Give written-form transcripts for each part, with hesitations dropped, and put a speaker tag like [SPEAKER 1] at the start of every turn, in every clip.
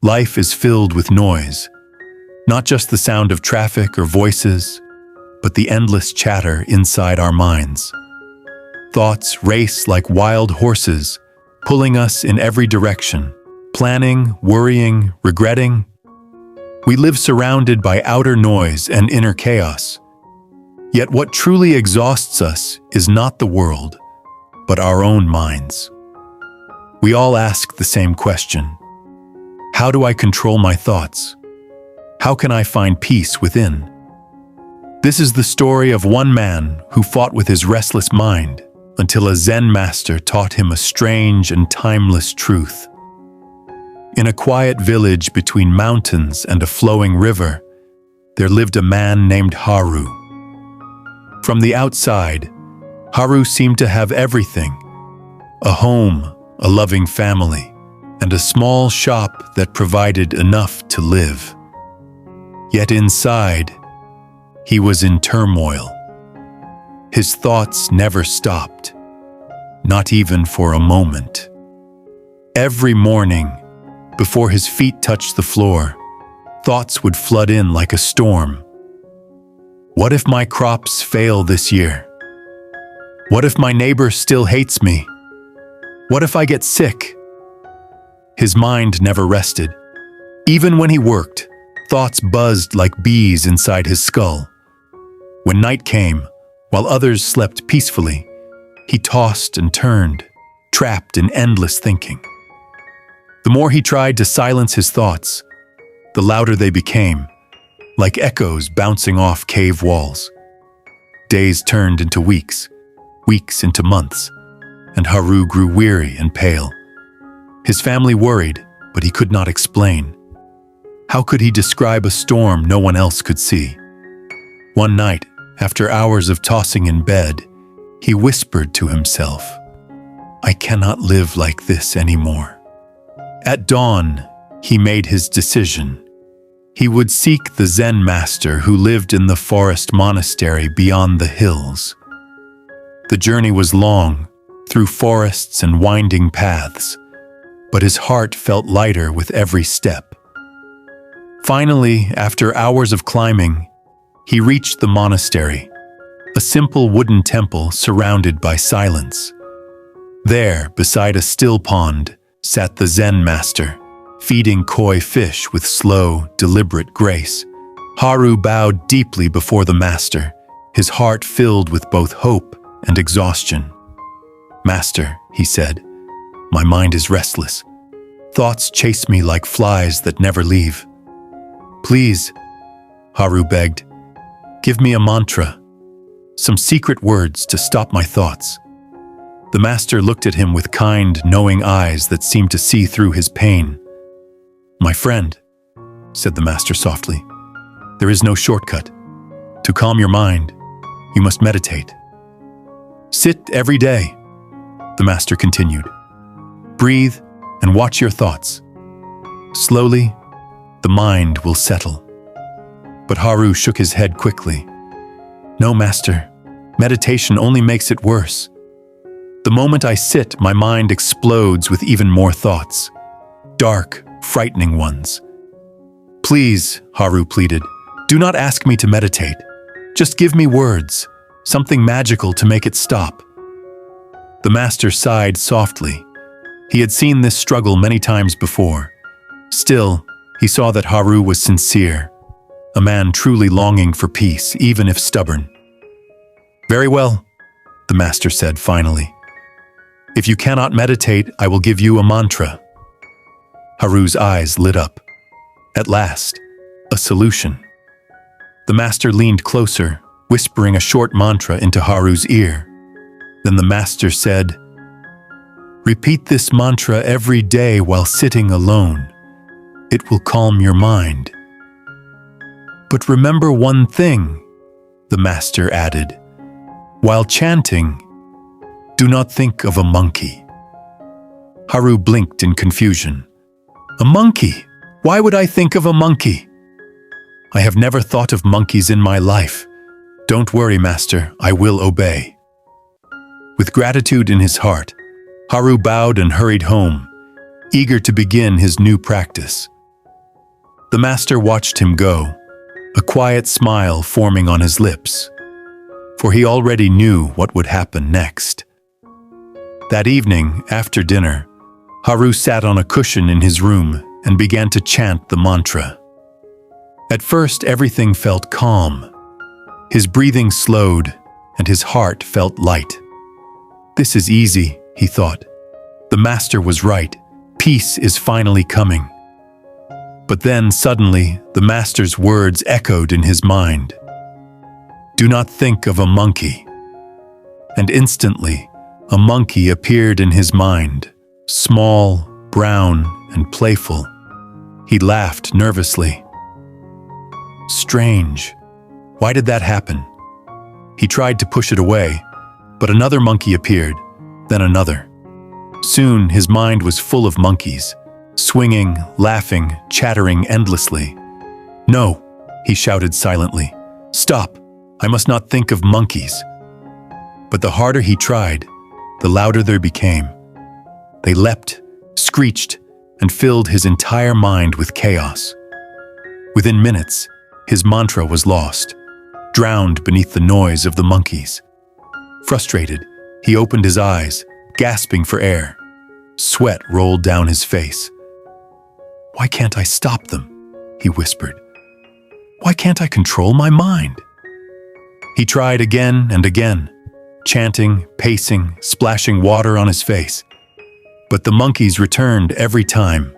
[SPEAKER 1] Life is filled with noise, not just the sound of traffic or voices, but the endless chatter inside our minds. Thoughts race like wild horses, pulling us in every direction, planning, worrying, regretting. We live surrounded by outer noise and inner chaos. Yet what truly exhausts us is not the world, but our own minds. We all ask the same question. How do I control my thoughts? How can I find peace within? This is the story of one man who fought with his restless mind until a Zen master taught him a strange and timeless truth. In a quiet village between mountains and a flowing river, there lived a man named Haru. From the outside, Haru seemed to have everything: a home, a loving family, and a small shop that provided enough to live. Yet inside, he was in turmoil. His thoughts never stopped, not even for a moment. Every morning, before his feet touched the floor, thoughts would flood in like a storm. What if my crops fail this year? What if my neighbor still hates me? What if I get sick? His mind never rested. Even when he worked, thoughts buzzed like bees inside his skull. When night came, while others slept peacefully, he tossed and turned, trapped in endless thinking. The more he tried to silence his thoughts, the louder they became, like echoes bouncing off cave walls. Days turned into weeks, weeks into months, and Haru grew weary and pale. His family worried, but he could not explain. How could he describe a storm no one else could see? One night, after hours of tossing in bed, he whispered to himself, "I cannot live like this anymore." At dawn, he made his decision. He would seek the Zen master who lived in the forest monastery beyond the hills. The journey was long, through forests and winding paths, but his heart felt lighter with every step. Finally, after hours of climbing, he reached the monastery, a simple wooden temple surrounded by silence. There, beside a still pond, sat the Zen master, feeding koi fish with slow, deliberate grace. Haru bowed deeply before the master, his heart filled with both hope and exhaustion. "Master," he said, "my mind is restless. Thoughts chase me like flies that never leave. Please," Haru begged, "give me a mantra, some secret words to stop my thoughts." The master looked at him with kind, knowing eyes that seemed to see through his pain. "My friend," said the master softly, "there is no shortcut. To calm your mind, you must meditate. Sit every day," the master continued. "Breathe and watch your thoughts. Slowly, the mind will settle." But Haru shook his head quickly. "No, master, meditation only makes it worse. The moment I sit, my mind explodes with even more thoughts, dark, frightening ones." "Please," Haru pleaded, "do not ask me to meditate. Just give me words, something magical to make it stop." The master sighed softly. He had seen this struggle many times before. Still, he saw that Haru was sincere, a man truly longing for peace, even if stubborn. "Very well," the master said finally. "If you cannot meditate, I will give you a mantra." Haru's eyes lit up. At last, a solution. The master leaned closer, whispering a short mantra into Haru's ear. Then the master said, "Repeat this mantra every day while sitting alone. It will calm your mind. But remember one thing," the master added. "While chanting, do not think of a monkey." Haru blinked in confusion. "A monkey? Why would I think of a monkey? I have never thought of monkeys in my life. Don't worry, master, I will obey." With gratitude in his heart, Haru bowed and hurried home, eager to begin his new practice. The master watched him go, a quiet smile forming on his lips, for he already knew what would happen next. That evening, after dinner, Haru sat on a cushion in his room and began to chant the mantra. At first, everything felt calm. His breathing slowed, and his heart felt light. This is easy, he thought. The master was right. Peace is finally coming. But then, suddenly, the master's words echoed in his mind. Do not think of a monkey. And instantly, a monkey appeared in his mind, small, brown, and playful. He laughed nervously. Strange. Why did that happen? He tried to push it away, but another monkey appeared, then another. Soon his mind was full of monkeys, swinging, laughing, chattering endlessly. No, he shouted silently. Stop! I must not think of monkeys. But the harder he tried, the louder they became. They leapt, screeched, and filled his entire mind with chaos. Within minutes, his mantra was lost, drowned beneath the noise of the monkeys. Frustrated, he opened his eyes, gasping for air. Sweat rolled down his face. Why can't I stop them? He whispered. Why can't I control my mind? He tried again and again, chanting, pacing, splashing water on his face. But the monkeys returned every time.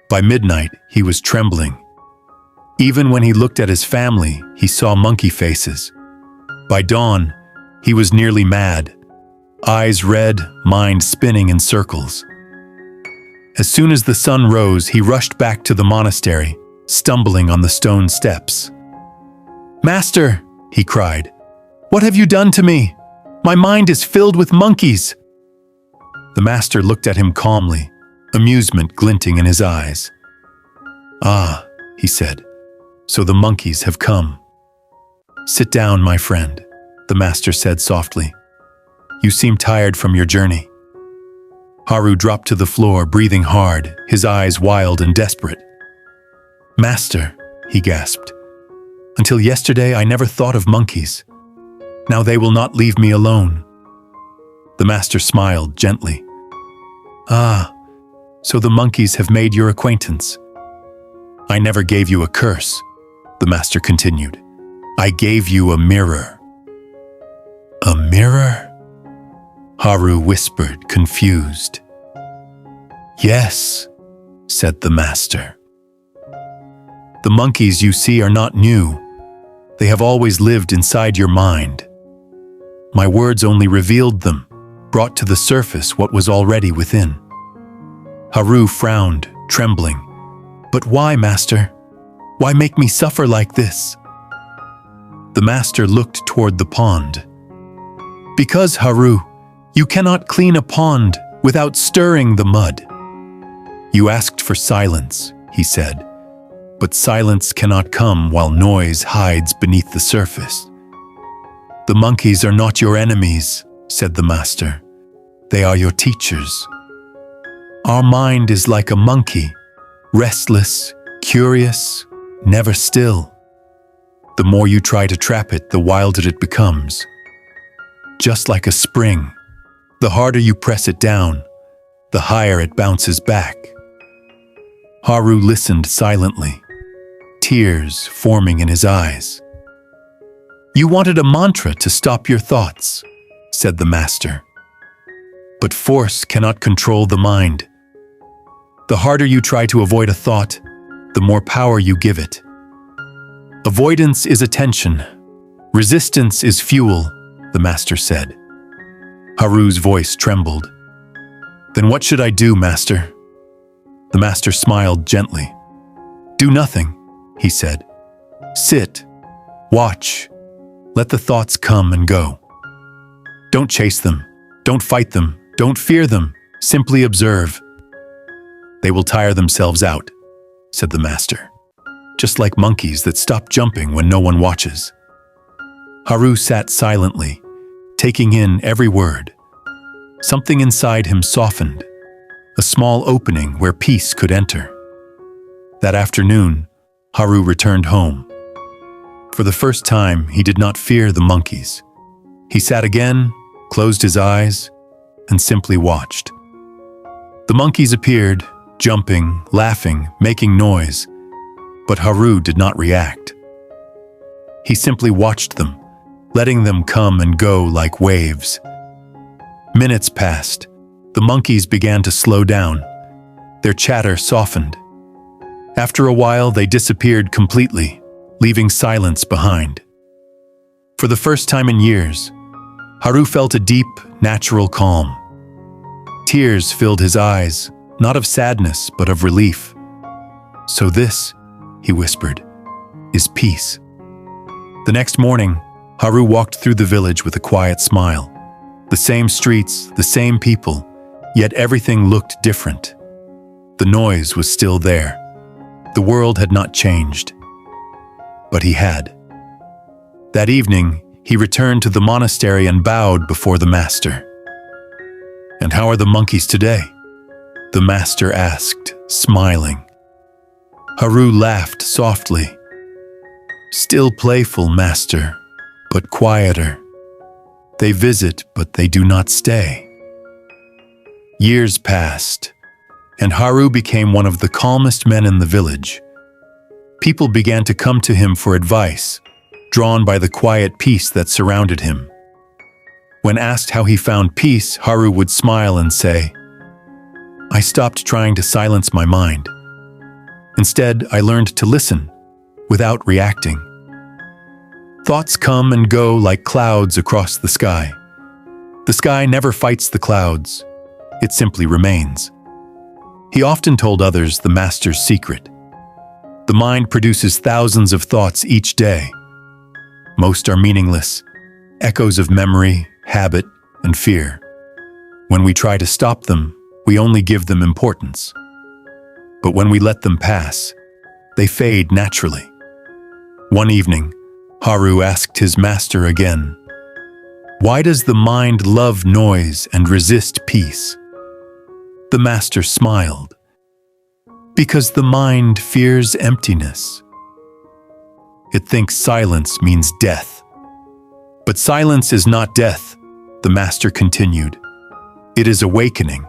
[SPEAKER 1] By midnight, he was trembling. Even when he looked at his family, he saw monkey faces. By dawn, he was nearly mad, eyes red, mind spinning in circles. As soon as the sun rose, he rushed back to the monastery, stumbling on the stone steps. Master, he cried, what have you done to me? My mind is filled with monkeys. The master looked at him calmly, amusement glinting in his eyes. Ah, he said, so the monkeys have come. Sit down, my friend, the master said softly. You seem tired from your journey. Haru dropped to the floor, breathing hard, his eyes wild and desperate. Master, he gasped. Until yesterday, I never thought of monkeys. Now they will not leave me alone. The master smiled gently. Ah, so the monkeys have made your acquaintance. I never gave you a curse, the master continued. I gave you a mirror. A mirror? Haru whispered, confused. Yes, said the master. The monkeys you see are not new. They have always lived inside your mind. My words only revealed them, brought to the surface what was already within. Haru frowned, trembling. But why, master? Why make me suffer like this? The master looked toward the pond. Because, Haru, you cannot clean a pond without stirring the mud. You asked for silence, he said, but silence cannot come while noise hides beneath the surface. The monkeys are not your enemies, said the master. They are your teachers. Our mind is like a monkey, restless, curious, never still. The more you try to trap it, the wilder it becomes. Just like a spring, the harder you press it down, the higher it bounces back. Haru listened silently, tears forming in his eyes. You wanted a mantra to stop your thoughts, said the master. But force cannot control the mind. The harder you try to avoid a thought, the more power you give it. Avoidance is attention. Resistance is fuel, the master said. Haru's voice trembled. Then what should I do, master? The master smiled gently. Do nothing, he said. Sit, watch, let the thoughts come and go. Don't chase them, don't fight them, don't fear them, simply observe. They will tire themselves out, said the master, just like monkeys that stop jumping when no one watches. Haru sat silently, taking in every word. Something inside him softened, a small opening where peace could enter. That afternoon, Haru returned home. For the first time, he did not fear the monkeys. He sat again, closed his eyes, and simply watched. The monkeys appeared, jumping, laughing, making noise, but Haru did not react. He simply watched them, letting them come and go like waves. Minutes passed. The monkeys began to slow down. Their chatter softened. After a while, they disappeared completely, leaving silence behind. For the first time in years, Haru felt a deep, natural calm. Tears filled his eyes, not of sadness, but of relief. "So this," he whispered, "is peace." The next morning, Haru walked through the village with a quiet smile. The same streets, the same people, yet everything looked different. The noise was still there. The world had not changed. But he had. That evening, he returned to the monastery and bowed before the master. "And how are the monkeys today?" the master asked, smiling. Haru laughed softly. "Still playful, master, but quieter. They visit, but they do not stay." Years passed, and Haru became one of the calmest men in the village. People began to come to him for advice, drawn by the quiet peace that surrounded him. When asked how he found peace, Haru would smile and say, "I stopped trying to silence my mind. Instead, I learned to listen, without reacting." Thoughts come and go like clouds across the sky. The sky never fights the clouds. It simply remains. He often told others the master's secret. The mind produces thousands of thoughts each day. Most are meaningless, echoes of memory, habit, and fear. When we try to stop them, we only give them importance. But when we let them pass, they fade naturally. One evening, Haru asked his master again, "Why does the mind love noise and resist peace?" The master smiled. "Because the mind fears emptiness. It thinks silence means death. But silence is not death," the master continued. "It is awakening.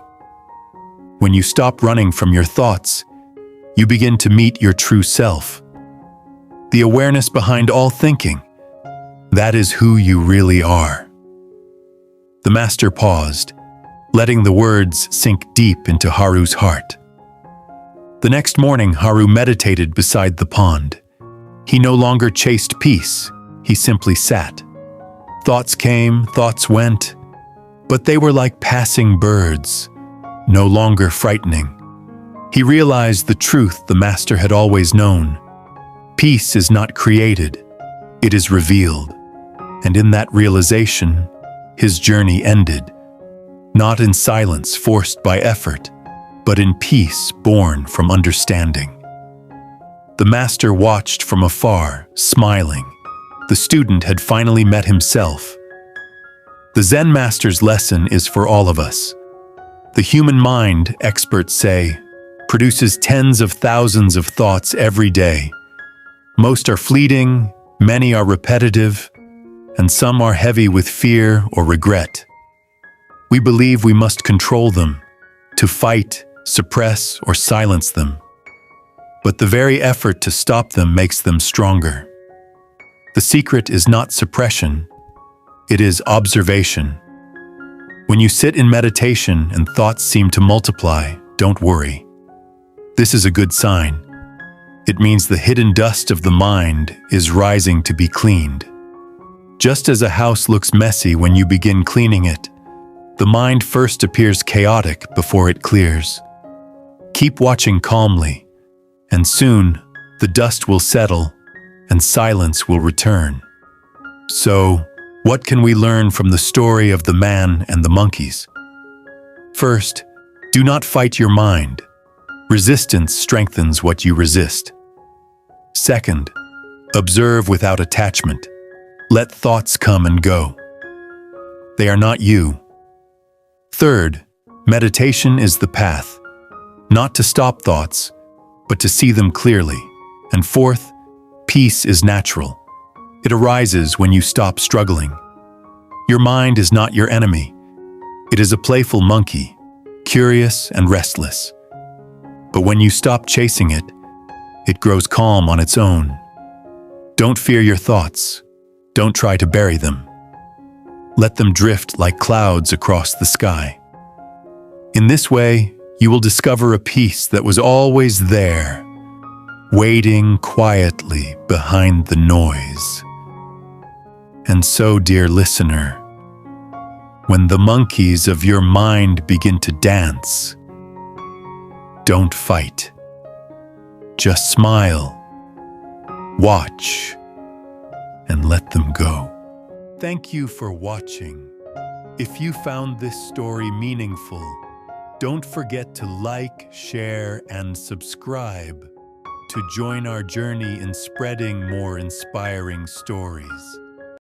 [SPEAKER 1] When you stop running from your thoughts, you begin to meet your true self. The awareness behind all thinking. That is who you really are." The master paused, letting the words sink deep into Haru's heart. The next morning, Haru meditated beside the pond. He no longer chased peace, he simply sat. Thoughts came, thoughts went, but they were like passing birds, no longer frightening. He realized the truth the master had always known. Peace is not created, it is revealed. And in that realization, his journey ended. Not in silence forced by effort, but in peace born from understanding. The master watched from afar, smiling. The student had finally met himself. The Zen master's lesson is for all of us. The human mind, experts say, produces tens of thousands of thoughts every day. Most are fleeting, many are repetitive, and some are heavy with fear or regret. We believe we must control them, to fight, suppress, or silence them. But the very effort to stop them makes them stronger. The secret is not suppression, it is observation. When you sit in meditation and thoughts seem to multiply, don't worry. This is a good sign. It means the hidden dust of the mind is rising to be cleaned. Just as a house looks messy when you begin cleaning it, the mind first appears chaotic before it clears. Keep watching calmly, and soon the dust will settle and silence will return. So, what can we learn from the story of the man and the monkeys? First, do not fight your mind. Resistance strengthens what you resist. Second, observe without attachment. Let thoughts come and go. They are not you. Third, meditation is the path, not to stop thoughts, but to see them clearly. And fourth, peace is natural. It arises when you stop struggling. Your mind is not your enemy. It is a playful monkey, curious and restless. But when you stop chasing it, it grows calm on its own. Don't fear your thoughts. Don't try to bury them. Let them drift like clouds across the sky. In this way, you will discover a peace that was always there, waiting quietly behind the noise. And so, dear listener, when the monkeys of your mind begin to dance, don't fight. Just smile, watch, and let them go. Thank you for watching. If you found this story meaningful, don't forget to like, share, and subscribe to join our journey in spreading more inspiring stories.